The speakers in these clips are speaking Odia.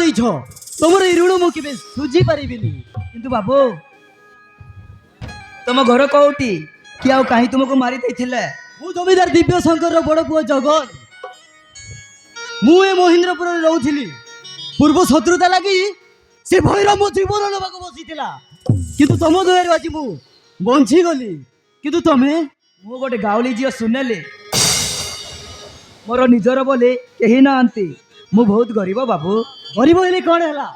ଦେଇଛ ତମର এই ଋଣ ମୁଁ କେବେ ସୁଝି ପାରିବିନି। କିନ୍ତୁ ବାବୁ ତମ ଘର କୋଉଠି କି ଆଉ କାହିଁ ତୁମକୁ ମାରି ଦେଇଥିଲେ? ମୁଁ ଜମିଦାର ଦିବ୍ୟ ଶଙ୍କରର ବଡ଼ ପୁଅ ଜଗନ। ମୁଁ ଏ ମହେନ୍ଦ୍ରପୁରରେ ରହୁଥିଲି। ପୂର୍ବ ଶତ୍ରୁତା ଲାଗି ସେ ଭୈରବ ମୋ ଜୀବନ ନେବାକୁ ବସିଥିଲା, କିନ୍ତୁ ତମ ଦୟାରୁ ଆଜି ମୁଁ ବଞ୍ଚିଗଲି। କିନ୍ତୁ ତମେ? ମୁଁ ଗୋଟେ ଗାଉଲି ଝିଅ ସୁନେଲି, ମୋର ନିଜର ବୋଲି କେହି ନାହାନ୍ତି। ମୁଁ ବହୁତ ଗରିବ ବାବୁ। ଗରିବ ହେଲେ କ'ଣ ହେଲା?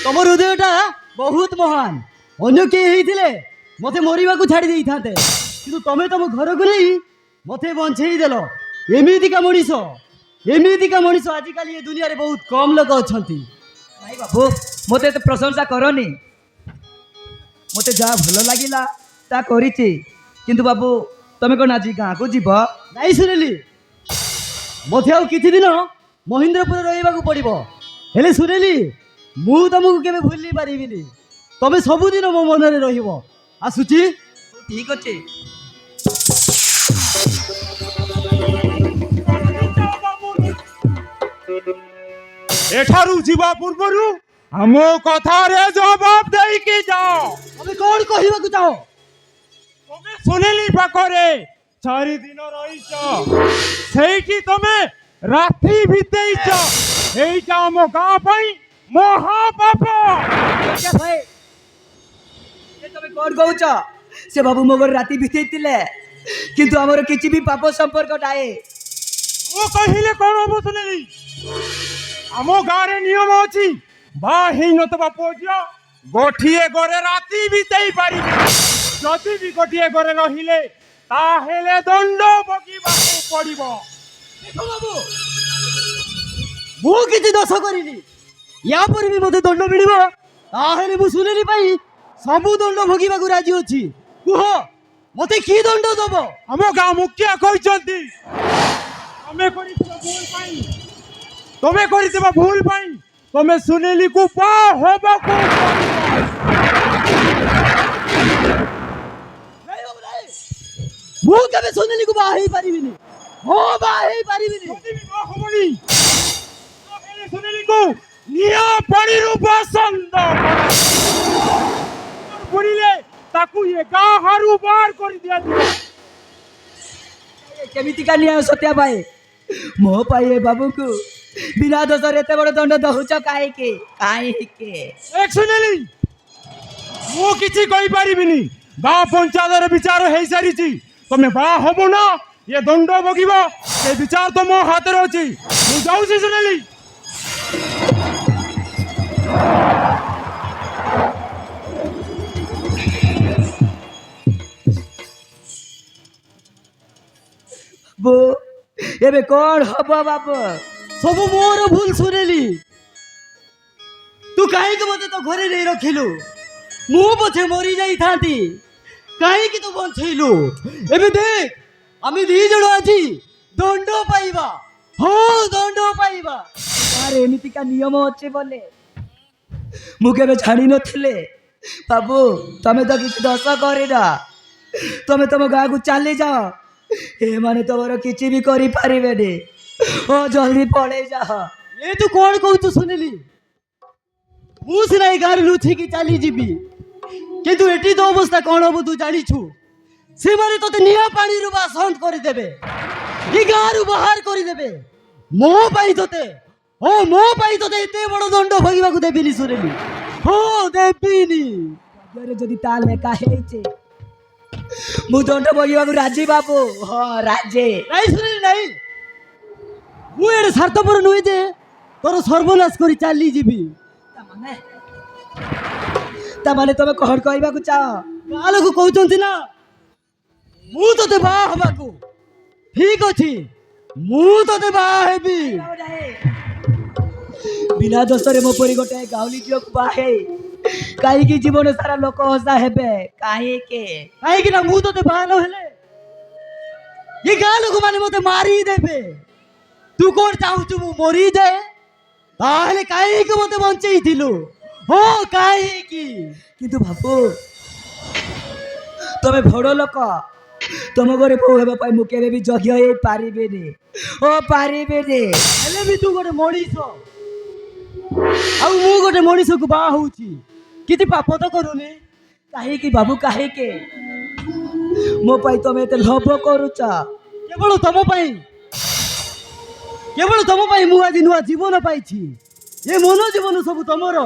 ତମ ହୃଦୟଟା ବହୁତ ମହାନ। ଅନ୍ୟ କେହି ହେଇଥିଲେ ମତେ ମରିବାକୁ ଛାଡ଼ି ଦେଇଥାନ୍ତେ, କିନ୍ତୁ ତମେ ତମ ଘରକୁ ନେଇ ମତେ ବଞ୍ଚେଇ ଦେଲ। ଏମିତିକା ମଣିଷ ଆଜିକାଲି ଏ ଦୁନିଆରେ ବହୁତ କମ୍ ଲୋକ ଅଛନ୍ତି। ନାଇଁ ବାବୁ, ମୋତେ ଏତେ ପ୍ରଶଂସା କରନି। ମୋତେ ଯାହା ଭଲ ଲାଗିଲା ତା କରିଛି। କିନ୍ତୁ ବାବୁ ତମେ କ'ଣ ଆଜି ଗାଁକୁ ଯିବ? ନାଇଁ ସୁନେଲି, ମତେ ଆଉ କିଛି ଦିନ ମହେନ୍ଦ୍ରପୁରରେ ରହିବାକୁ ପଡ଼ିବ। ହେଲେ ସୁନେଲି, ମୁଁ ତମକୁ କେବେ ଭୁଲି ପାରିବିନି। ତମେ ସବୁଦିନ ମୋ ମନରେ ରହିବ। ଆସୁଛି। ଠିକ ଅଛି। ଏଠାରୁ ଯିବା ପୂର୍ବରୁ ଆମ କଥାରେ ଜବାବ ଦେଇକି ଯାଅ। ତମେ କ'ଣ କହିବାକୁ ଚାହ? ତମେ ସୁନେଲି ପାଖରେ 4 ଦିନ ରହିଛ, ସେଇଠି ତମେ ରାତି ବିତେଇଛ। এইটা ଆମ ଗାଁ ପାଇଁ ମହାପାପ। ତମେ କ'ଣ କହୁଛ? ସେ ବାବୁ ମୋ ଘରେ ରାତି ବିତେଇଥିଲେ, କିନ୍ତୁ ଆମର କିଛି ବି ପାପ ସମ୍ପର୍କ ନାହିଁ। ମୁଁ କହିଲେ କ'ଣ ହବ ସୁନେଲି? ଆମ ଗାଁରେ ନିୟମ ଅଛି, ବାହା ହେଇନଥିବା ପୁଅ ଝିଅ ଗୋଟିଏ ଘରେ ରାତି ବିତେଇ ପାରିବେ। ଯଦି ବି ଗୋଟିଏ ଘରେ ରହିଲେ ତାହେଲେ ଦଣ୍ଡ ଭୋଗିବାକୁ ପଡ଼ିବ। ମୁଁ କିଛି ଦୋଷ କରିନି, ୟା ପରେ ବି ମତେ ଦଣ୍ଡ ମିଳିବ। ତାହେଲେ ମୁଁ ସୁନେଲି ପାଇଁ ସବୁ ଦଣ୍ଡ ଭୋଗିବାକୁ ରାଜି ଅଛି। କୁହ, ମତେ କି ଦଣ୍ଡ ଦବ? ଆମ ଗାଁ ମୁଖିଆ କହିଛନ୍ତି ତମେ କରିଥିବା ଭୁଲ ପାଇଁ ତମେ ସୁନେଲିକୁ ବାହା ହେବାକୁ ମୁଁ କେବେ ସୁନେଲିକୁ ବାହା ହେଇପାରିବିନି। ହଁ, ବାହା ହେଇପାରିବିନି। ହବନି। ସୁନେଲିକୁ ନିଆଁ ପାଣିରୁ ବାସନ୍ଦ ପଡ଼ିଲେ ତାକୁ ଏ ଗାଁ ହାରୁ ବାହାର କରି ଦିଆଯିବ। କେମିତିକା ନ୍ୟାୟ ସତ୍ୟା ପାଏ? ମୋ ପାଇଁ ଏ ବାବୁଙ୍କୁ ବିନା ଦୋଷରେ ଏତେ ବଡ଼ ଦଣ୍ଡ ଦଉଛ କାହିଁକି? ସୁନେଲି, ମୁଁ କିଛି କହିପାରିବିନି। ଗାଁ ପଞ୍ଚାୟତର ବିଚାର ହେଇସାରିଛି। ତମେ ବାହା ହବ ନା ଏ ଦଣ୍ଡ ଭୋଗିବ, ସେ ବିଚାର ତ ମୋ ହାତରେ ଅଛି। ମୁଁ ଯାଉଛି ସୁନେଲି। ଏବେ କ'ଣ ହବ ବାବୁ? ସବୁ ମୋର ଭୁଲ ସୁନେଲି। ତୁ କାହିଁକି ମତେ ତ ଘରେ ନେଇ ରଖିଲୁ? ମୁଁ ପଛେ ମରି ଯାଇଥାନ୍ତି, କାହିଁକି ତୁ ବଞ୍ଚେଇଲୁ? ଏବେ ଦେଖ, ଆମେ 2 ଜଣ ଆଜି ଦଣ୍ଡ ପାଇବା। ହଁ, ଦଣ୍ଡ ପାଇବା। ଆରେ ଏମିତିକା ନିୟମ ଅଛି ବୋଲେ ମୁଁ କେବେ ଜାଣିନଥିଲି। ବାବୁ ତମେ ତ କିଛି ଦୋଷ କରିନ, ତମେ ତମ ଗାଁକୁ ଚାଲି ଯାଅ। ଏମାନେ ତମର କିଛି ବି କରିପାରିବେନି। ଓ ଜଲ୍ଦି ପଳେଇ ଯାଅ। ଏ ତୁ କ'ଣ କହୁଛୁ ସୁନେଲି? ମୁଁ ସିନା ଏ ଗାଁରେ ଲୁଚିକି ଚାଲିଯିବି, କିନ୍ତୁ ଏଠି ତ ଅବସ୍ଥା କ'ଣ ହବ ତୁ ଜାଣିଛୁ? ସେମାନେ ତତେ ନିଆଁ ପାଣିରୁ ବାସନ୍ଦ କରିଦେବେ, ଏ ଗାଁରୁ ବାହାର କରିଦେବେ। ମୋ ପାଇଁ ତତେ ଏତେ ବଡ଼ ଦଣ୍ଡ ଭୋଗିବାକୁ ଦେବିନି ସୁନେଲି। ହଁ, ଦେବିନି। ଯଦି ତା ଲେଖା ହେଇଛି ମୁଁ ଦଣ୍ଡ ଭୋଗିବାକୁ ରାଜି ବାବୁ। ହଁ, ରାଜି। ନାଇଁ ସୁନେଲି, ନାଇଁ। ମୁଁ ଏଡ଼େ ସ୍ୱାର୍ଥପର ନୁହେଁ ଯେ ତୋର ସର୍ବନାଶ କରି ଚାଲିଯିବି। ତାମାନେ ତମେ କ'ଣ କହିବାକୁ ଚାହ? ଗାଁ ଲୋକ କହୁଛନ୍ତି ନା ମୁଁ ତତେ ବାହା ହବାକୁ। ଠିକ ଅଛି, ମୁଁ ତତେ ବାହା ହେବି। ବିନା ଦୋଷରେ ମୋ ପରି ଗୋଟେ ଗାଉଲି ଝିଅକୁ ବାହା ହେଇ କାହିଁକି ଜୀବନ ସାରା ଲୋକ ହସା ହେବେ? କାହିଁକି ନା ମୁଁ ତତେ ବାହା ନ ହେଲେ ଏ ଗାଁ ଲୋକମାନେ ମତେ ମାରିଦେବେ। ତୁ କ'ଣ ଚାହୁଁଛୁ ମୁଁ ମରିଯାଏ? ତାହେଲେ କାହିଁକି ମତେ ବଞ୍ଚେଇଥିଲୁ? ହଁ, କାହିଁକି? କିନ୍ତୁ ବାବୁ ତମେ ବଡ଼ ଲୋକ, ତମ ଘରେ ବୋଉ ହେବା ପାଇଁ ମୁଁ କେବେ ବି ଯୋଗ୍ୟ ହେଇପାରିବିନି। ଓ ପାରିବିନି। ହେଲେ ବି ତୁ ଗୋଟେ ମଣିଷ, ଆଉ ମୁଁ ଗୋଟେ ମଣିଷକୁ ବାହା ହଉଛି, କିଛି ପାପ ତ କରୁନି। କାହିଁକି ବାବୁ କାହିଁକି ମୋ ପାଇଁ ତମେ ଏତେ ଲୋଭ କରୁଛ? କେବଳ ତମ ପାଇଁ, କେବଳ ତମ ପାଇଁ ମୁଁ ଆଜି ନୂଆ ଜୀବନ ପାଇଛି। ଏ ମନ ଜୀବନ ସବୁ ତମର।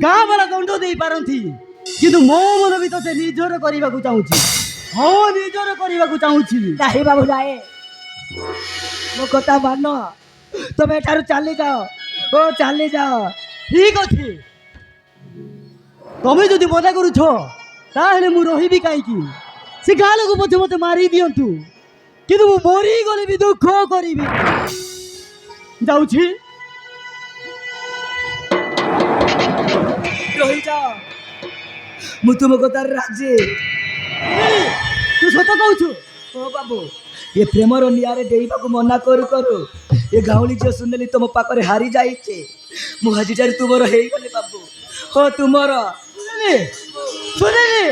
ଗାଁ ବାଲା ଦଣ୍ଡ ଦେଇପାରନ୍ତି, କିନ୍ତୁ ମୋ ମନ ବି ତତେ ନିଜର କରିବାକୁ ଚାହୁଁଛି। ହଁ, ନିଜର କରିବାକୁ ଚାହୁଁଛି। ନାହିଁ ବାବୁ ନାଏ, ମୋ କଥା ମାନ, ତମେ ଏଠାରୁ ଚାଲିଯାଅ। ଓ ଚାଲିଯାଅ। ଠିକ ଅଛି, ତମେ ଯଦି ମନା କରୁଛ ତାହେଲେ ମୁଁ ରହିବି କାହିଁକି? ସେ ଗାଁ ଲୋକ ମଧ୍ୟ ମତେ ମାରି ଦିଅନ୍ତୁ, କିନ୍ତୁ ମୁଁ ମରିଗଲେ ବି ଦୁଃଖ କରିବି। ଯାଉଛି। ରହିଯାଅ, ମୁଁ ତୁମ କଥାରେ ରାଜି। ତୁ ସତ କହୁଛୁ? ଓ ବାବୁ, ଏ ପ୍ରେମର ନିଆଁରେ ଡେଇବାକୁ ମନା କରୁ କରୁ ଏ ଗାଉଁଲି ଝିଅ ସୁନେଲି ତମ ପାଖରେ ହାରି ଯାଇଛି। ମୁଁ ଆଜିଠାରୁ ତୁମର ହେଇଗଲି ବାବୁ। ଓ ତୁମର। ସୁନେଲି, ସୁନେଲି।